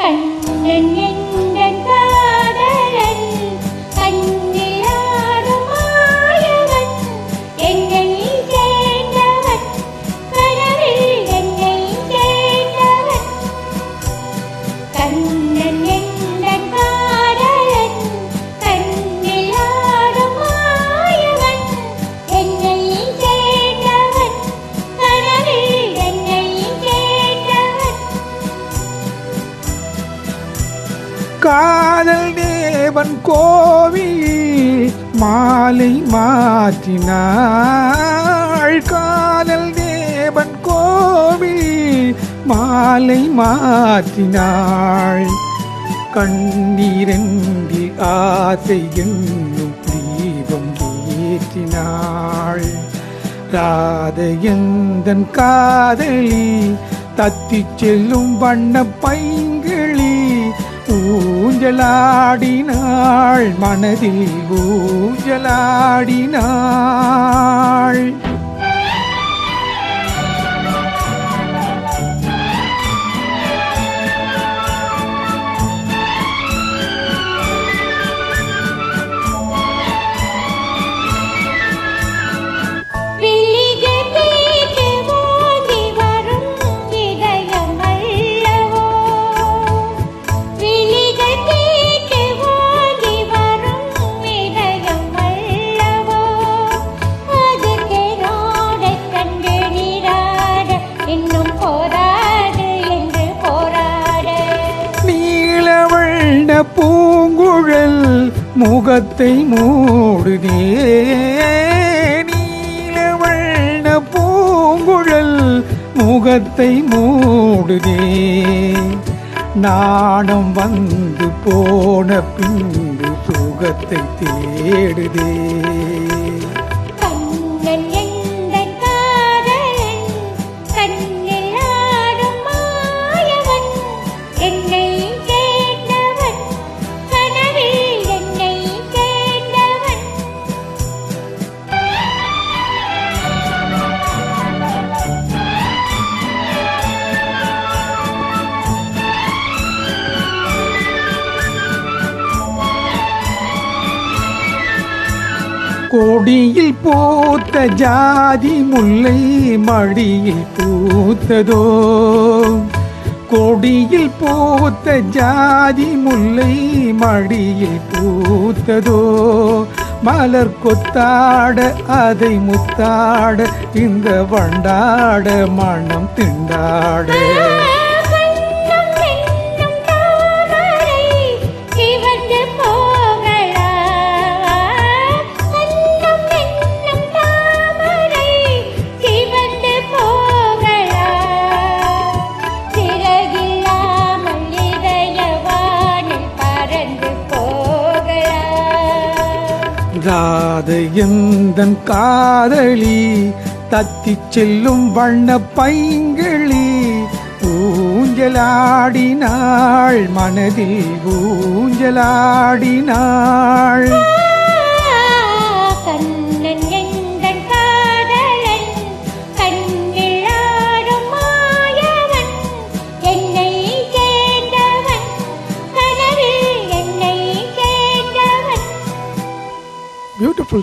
கண்ணன் எந்தன் காதலன் கண்ணில் ஆடும் மாயவன் என்னை சேர்ந்தவன் கனவில் என்னை சேர்ந்தவன் கண்ணன் எந்தன் காதலன் கண்ணில் ஆடும் மாயவன் என்னை சேர்ந்தவன் கனவில் என்னை சேர்ந்தவன் காதல் தேவன் கோவில் மாலை மாற்றினாள். காதல் தேவன் கோவில் மாலை மாற்றினாள். கண்ணீரெண்டில் ஆசை என்னும் தீபம் ஏற்றினாள். ராதையந்தன் காதலி தத்திச் செல்லும் வண்ண பைங்கிளி ஊஞ்சலாடினாள், மனதில் ஊஞ்சலாடினாள். பூங்குழல் முகத்தை மூடுதே, நீலவண்ண பூங்குழல் முகத்தை மூடுதே. நாணம் வந்து போன பின்பு சுகத்தை தேடுதே. கொடியில் பூத்த ஜாதி முல்லை மடியில் பூத்ததோ, கொடியில் பூத்த ஜாதி முல்லை மடியில் பூத்ததோ. மலர் கொத்தாட அதை முத்தாட இந்த வண்டாட மனம் திண்டாட. ராதையந்தன் காதலி தத்திச் செல்லும் வண்ண பைங்கிளி ஊஞ்சலாடினாள், மனதில் ஊஞ்சலாடினாள்.